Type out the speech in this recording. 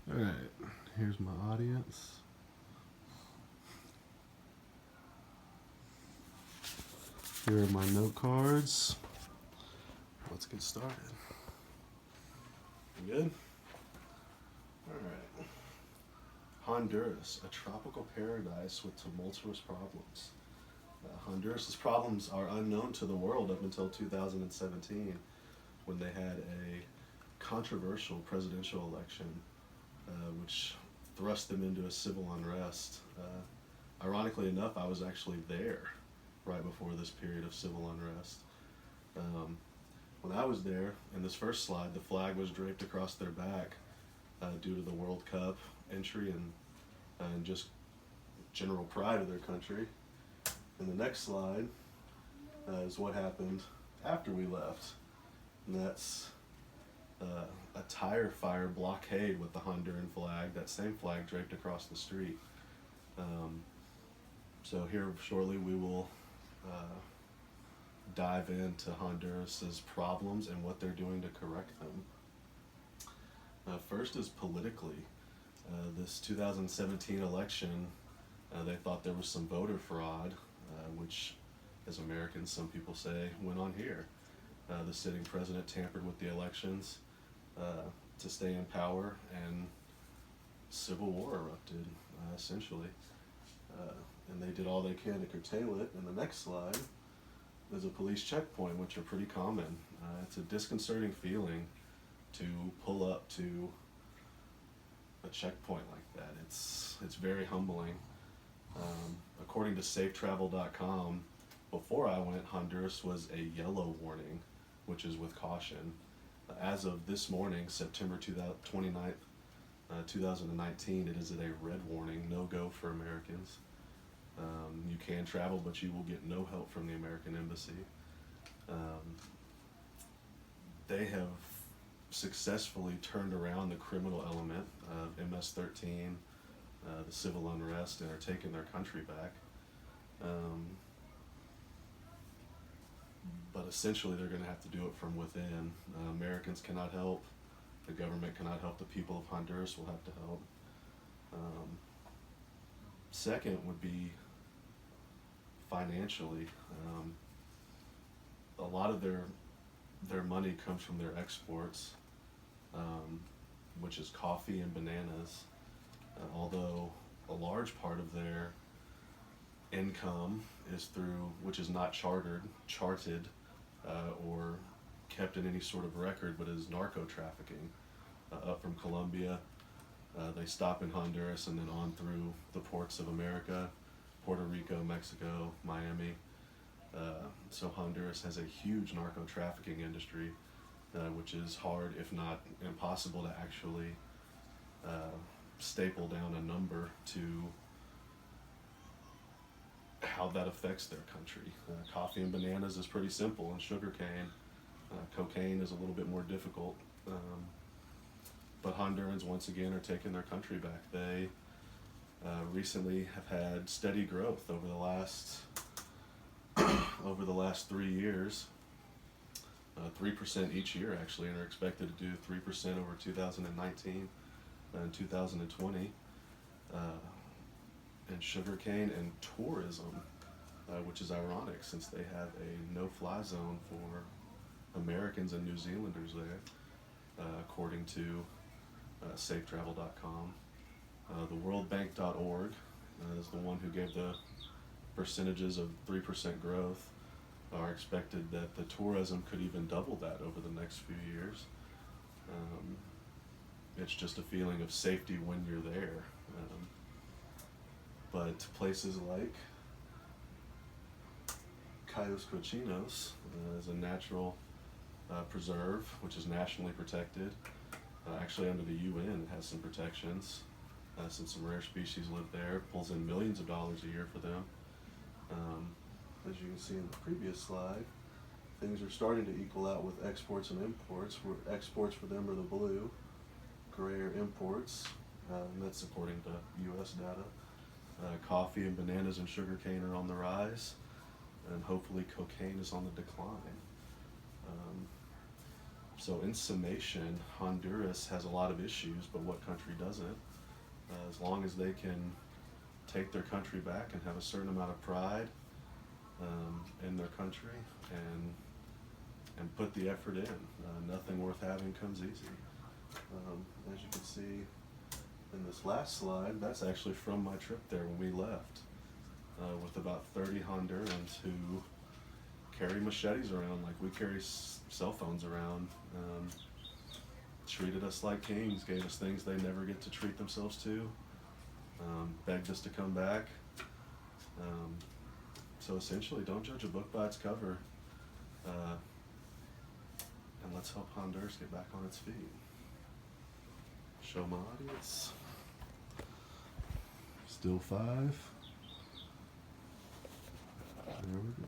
Alright, here's my audience. Here are my note cards. Let's get started. You good? Alright. Honduras, a tropical paradise with tumultuous problems. Honduras' problems are unknown to the world up until 2017 when they had a controversial presidential election which thrust them into a civil unrest. Ironically enough, I was actually there right before this period of civil unrest. When I was there, in this first slide, the flag was draped across their back due to the World Cup entry and just general pride of their country. And the next slide is what happened after we left. And that's a tire fire blockade with the Honduran flag, that same flag draped across the street. So here shortly we will dive into Honduras's problems and what they're doing to correct them. First is politically. This 2017 election, they thought there was some voter fraud, which, as Americans, some people say, went on here. The sitting president tampered with the elections to stay in power, and civil war erupted, essentially. And they did all they can to curtail it. And the next slide is a police checkpoint, which are pretty common. It's a disconcerting feeling to pull up to a checkpoint like that. It's very humbling. According to safetravel.com, before I went, Honduras was a yellow warning, which is with caution. As of this morning, September 29th, 2019, it is at a red warning, no go for Americans. You can travel, but you will get no help from the American Embassy. They have successfully turned around the criminal element of MS-13, the civil unrest, and are taking their country back. But essentially they're going to have to do it from within. Americans cannot help. The government cannot help. The people of Honduras will have to help. Second would be financially. A lot of their money comes from their exports, which is coffee and bananas, although a large part of their income is through, which is not charted or kept in any sort of record, but is narco trafficking up from Colombia. They stop in Honduras and then on through the ports of America, Puerto Rico, Mexico, Miami. So Honduras has a huge narco trafficking industry, which is hard, if not impossible, to actually staple down a number to how that affects their country. Coffee and bananas is pretty simple, and sugarcane. Cocaine is a little bit more difficult. But Hondurans, once again, are taking their country back. They recently have had steady growth over the last 3 years. 3% each year, actually, and are expected to do 3% over 2019 and 2020. And sugarcane and tourism, which is ironic since they have a no-fly zone for Americans and New Zealanders there, according to safetravel.com. The worldbank.org is the one who gave the percentages of 3% growth. Are expected that the tourism could even double that over the next few years. It's just a feeling of safety when you're there. But places like Cayos Cochinos is a natural preserve, which is nationally protected. Actually, under the UN, it has some protections since some rare species live there. It pulls in millions of dollars a year for them. As you can see in the previous slide, things are starting to equal out with exports and imports, where exports for them are the blue, gray are imports, and that's according to US data. Coffee and bananas and sugarcane are on the rise, and hopefully cocaine is on the decline. So in summation, Honduras has a lot of issues, but what country doesn't? As long as they can take their country back and have a certain amount of pride in their country and put the effort in, nothing worth having comes easy. As you can see in this last slide, that's actually from my trip there when we left, with about 30 Hondurans who carry machetes around like we carry cell phones around. Treated us like kings, gave us things they never get to treat themselves to, begged us to come back. So essentially, don't judge a book by its cover, and let's help Honduras get back on its feet. Show my audience. Still 5. There we go.